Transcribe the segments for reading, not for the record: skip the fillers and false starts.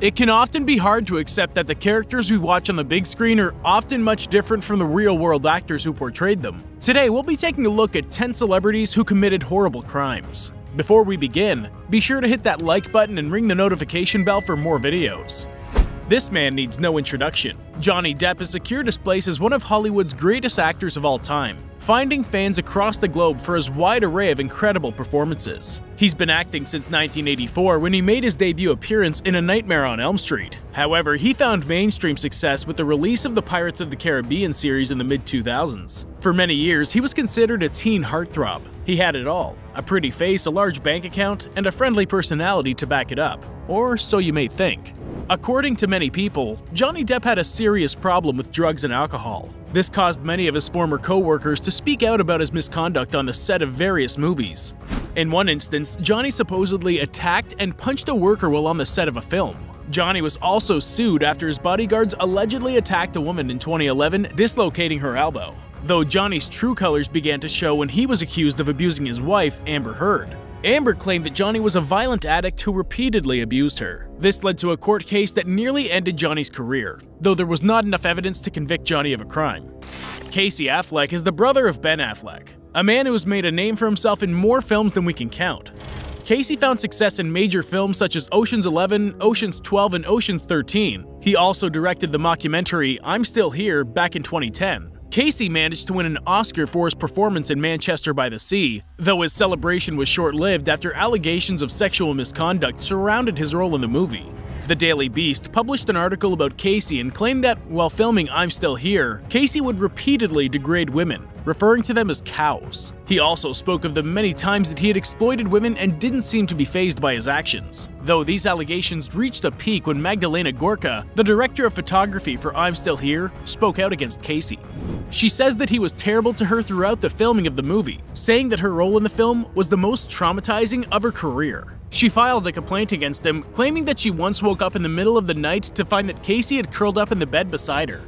It can often be hard to accept that the characters we watch on the big screen are often much different from the real-world actors who portrayed them. Today, we'll be taking a look at 10 celebrities who committed horrible crimes. Before we begin, be sure to hit that like button and ring the notification bell for more videos. This man needs no introduction. Johnny Depp has secured his place as one of Hollywood's greatest actors of all time, finding fans across the globe for his wide array of incredible performances. He's been acting since 1984 when he made his debut appearance in A Nightmare on Elm Street. However, he found mainstream success with the release of the Pirates of the Caribbean series in the mid-2000s. For many years, he was considered a teen heartthrob. He had it all: a pretty face, a large bank account, and a friendly personality to back it up. Or so you may think. According to many people, Johnny Depp had a serious problem with drugs and alcohol. This caused many of his former co-workers to speak out about his misconduct on the set of various movies. In one instance, Johnny supposedly attacked and punched a worker while on the set of a film. Johnny was also sued after his bodyguards allegedly attacked a woman in 2011, dislocating her elbow. Though Johnny's true colors began to show when he was accused of abusing his wife, Amber Heard. Amber claimed that Johnny was a violent addict who repeatedly abused her. This led to a court case that nearly ended Johnny's career, though there was not enough evidence to convict Johnny of a crime. Casey Affleck is the brother of Ben Affleck, a man who has made a name for himself in more films than we can count. Casey found success in major films such as Ocean's 11, Ocean's 12, and Ocean's 13. He also directed the mockumentary I'm Still Here back in 2010. Casey managed to win an Oscar for his performance in Manchester by the Sea, though his celebration was short-lived after allegations of sexual misconduct surrounded his role in the movie. The Daily Beast published an article about Casey and claimed that, while filming I'm Still Here, Casey would repeatedly degrade women, referring to them as cows. He also spoke of the many times that he had exploited women and didn't seem to be fazed by his actions. Though these allegations reached a peak when Magdalena Gorka, the director of photography for I'm Still Here, spoke out against Casey. She says that he was terrible to her throughout the filming of the movie, saying that her role in the film was the most traumatizing of her career. She filed a complaint against him, claiming that she once woke up in the middle of the night to find that Casey had curled up in the bed beside her.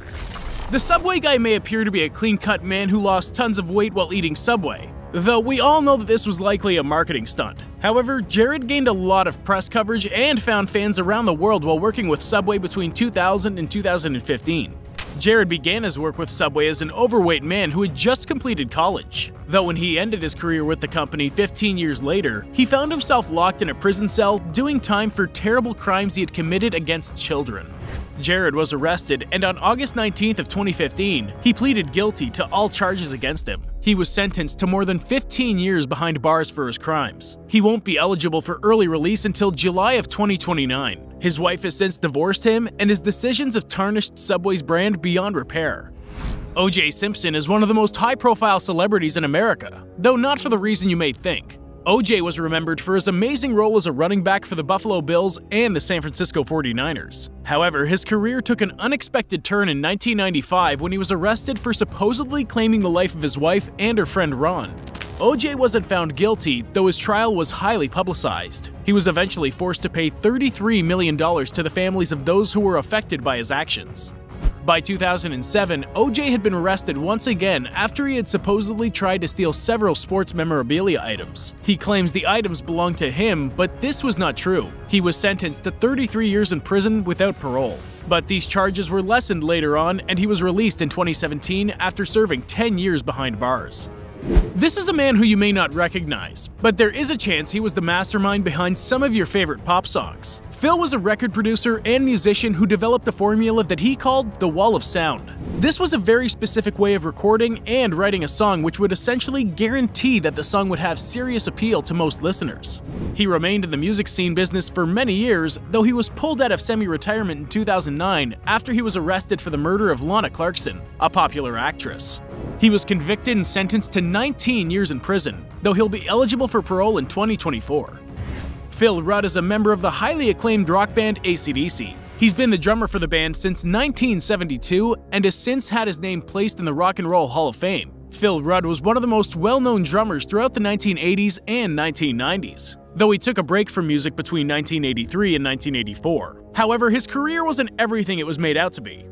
The Subway guy may appear to be a clean-cut man who lost tons of weight while eating Subway, though we all know that this was likely a marketing stunt. However, Jared gained a lot of press coverage and found fans around the world while working with Subway between 2000 and 2015. Jared began his work with Subway as an overweight man who had just completed college. Though when he ended his career with the company 15 years later, he found himself locked in a prison cell doing time for terrible crimes he had committed against children. Jared was arrested, and on August 19th of 2015, he pleaded guilty to all charges against him. He was sentenced to more than 15 years behind bars for his crimes. He won't be eligible for early release until July of 2029. His wife has since divorced him, and his decisions have tarnished Subway's brand beyond repair. O.J. Simpson is one of the most high-profile celebrities in America, though not for the reason you may think. O.J. was remembered for his amazing role as a running back for the Buffalo Bills and the San Francisco 49ers. However, his career took an unexpected turn in 1995 when he was arrested for supposedly claiming the life of his wife and her friend Ron. O.J. wasn't found guilty, though his trial was highly publicized. He was eventually forced to pay $33 million to the families of those who were affected by his actions. By 2007, O.J. had been arrested once again after he had supposedly tried to steal several sports memorabilia items. He claims the items belonged to him, but this was not true. He was sentenced to 33 years in prison without parole. But these charges were lessened later on, and he was released in 2017 after serving 10 years behind bars. This is a man who you may not recognize, but there is a chance he was the mastermind behind some of your favorite pop songs. Phil was a record producer and musician who developed a formula that he called the Wall of Sound. This was a very specific way of recording and writing a song which would essentially guarantee that the song would have serious appeal to most listeners. He remained in the music scene business for many years, though he was pulled out of semi-retirement in 2009 after he was arrested for the murder of Lana Clarkson, a popular actress. He was convicted and sentenced to 19 years in prison, though he'll be eligible for parole in 2024. Phil Rudd is a member of the highly acclaimed rock band AC/DC. He's been the drummer for the band since 1972 and has since had his name placed in the Rock and Roll Hall of Fame. Phil Rudd was one of the most well-known drummers throughout the 1980s and 1990s, though he took a break from music between 1983 and 1984. However, his career wasn't everything it was made out to be.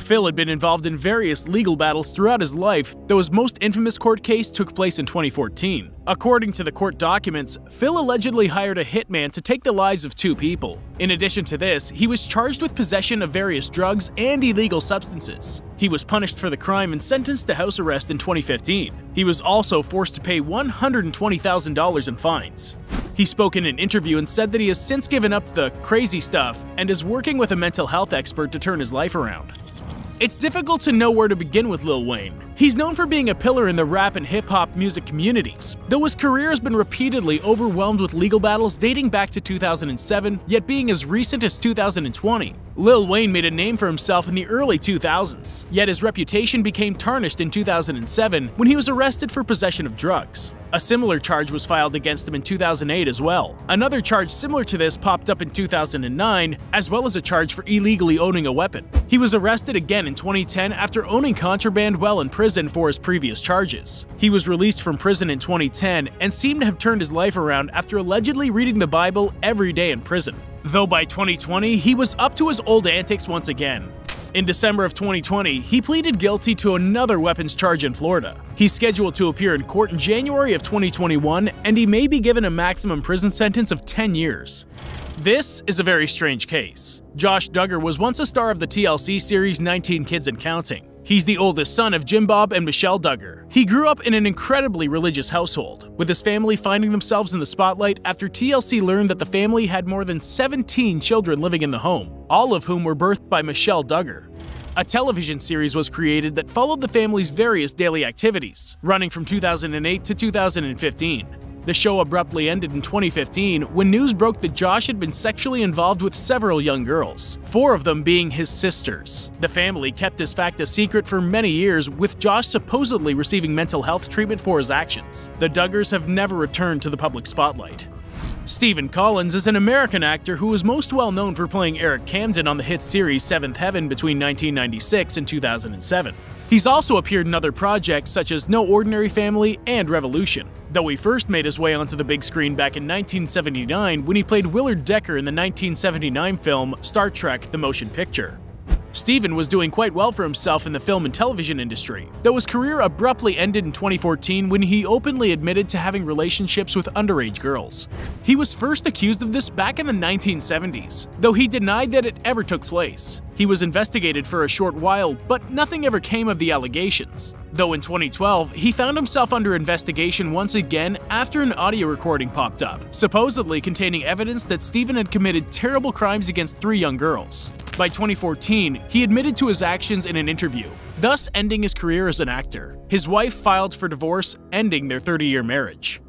Phil had been involved in various legal battles throughout his life, though his most infamous court case took place in 2014. According to the court documents, Phil allegedly hired a hitman to take the lives of 2 people. In addition to this, he was charged with possession of various drugs and illegal substances. He was punished for the crime and sentenced to house arrest in 2015. He was also forced to pay $120,000 in fines. He spoke in an interview and said that he has since given up the crazy stuff and is working with a mental health expert to turn his life around. It's difficult to know where to begin with Lil Wayne. He's known for being a pillar in the rap and hip-hop music communities, though his career has been repeatedly overwhelmed with legal battles dating back to 2007, yet being as recent as 2020. Lil Wayne made a name for himself in the early 2000s, yet his reputation became tarnished in 2007 when he was arrested for possession of drugs. A similar charge was filed against him in 2008 as well. Another charge similar to this popped up in 2009, as well as a charge for illegally owning a weapon. He was arrested again in 2010 after owning contraband while in prison for his previous charges. He was released from prison in 2010 and seemed to have turned his life around after allegedly reading the Bible every day in prison. Though by 2020, he was up to his old antics once again. In December of 2020, he pleaded guilty to another weapons charge in Florida. He's scheduled to appear in court in January of 2021, and he may be given a maximum prison sentence of 10 years. This is a very strange case. Josh Duggar was once a star of the TLC series 19 Kids and Counting. He's the oldest son of Jim Bob and Michelle Duggar. He grew up in an incredibly religious household, with his family finding themselves in the spotlight after TLC learned that the family had more than 17 children living in the home, all of whom were birthed by Michelle Duggar. A television series was created that followed the family's various daily activities, running from 2008 to 2015. The show abruptly ended in 2015 when news broke that Josh had been sexually involved with several young girls, 4 of them being his sisters. The family kept this fact a secret for many years, with Josh supposedly receiving mental health treatment for his actions. The Duggars have never returned to the public spotlight. Stephen Collins is an American actor who is most well known for playing Eric Camden on the hit series Seventh Heaven between 1996 and 2007. He's also appeared in other projects such as No Ordinary Family and Revolution, though he first made his way onto the big screen back in 1979 when he played Willard Decker in the 1979 film Star Trek: The Motion Picture. Stephen was doing quite well for himself in the film and television industry, though his career abruptly ended in 2014 when he openly admitted to having relationships with underage girls. He was first accused of this back in the 1970s, though he denied that it ever took place. He was investigated for a short while, but nothing ever came of the allegations. Though in 2012, he found himself under investigation once again after an audio recording popped up, supposedly containing evidence that Stephen had committed terrible crimes against 3 young girls. By 2014, he admitted to his actions in an interview, thus ending his career as an actor. His wife filed for divorce, ending their 30-year marriage.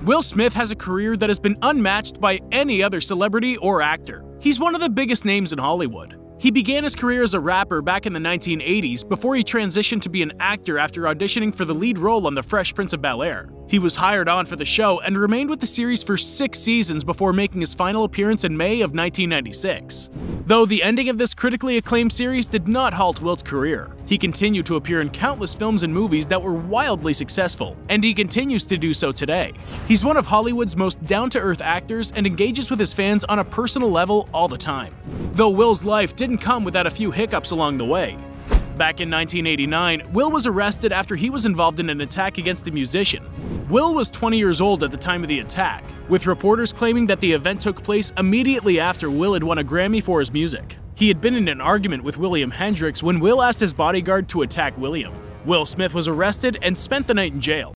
Will Smith has a career that has been unmatched by any other celebrity or actor. He's one of the biggest names in Hollywood. He began his career as a rapper back in the 1980s before he transitioned to be an actor after auditioning for the lead role on The Fresh Prince of Bel-Air. He was hired on for the show and remained with the series for 6 seasons before making his final appearance in May of 1996. Though the ending of this critically acclaimed series did not halt Will's career. He continued to appear in countless films and movies that were wildly successful, and he continues to do so today. He's one of Hollywood's most down-to-earth actors and engages with his fans on a personal level all the time. Though Will's life didn't come without a few hiccups along the way. Back in 1989, Will was arrested after he was involved in an attack against the musician. Will was 20 years old at the time of the attack, with reporters claiming that the event took place immediately after Will had won a Grammy for his music. He had been in an argument with William Hendrix when Will asked his bodyguard to attack William. Will Smith was arrested and spent the night in jail.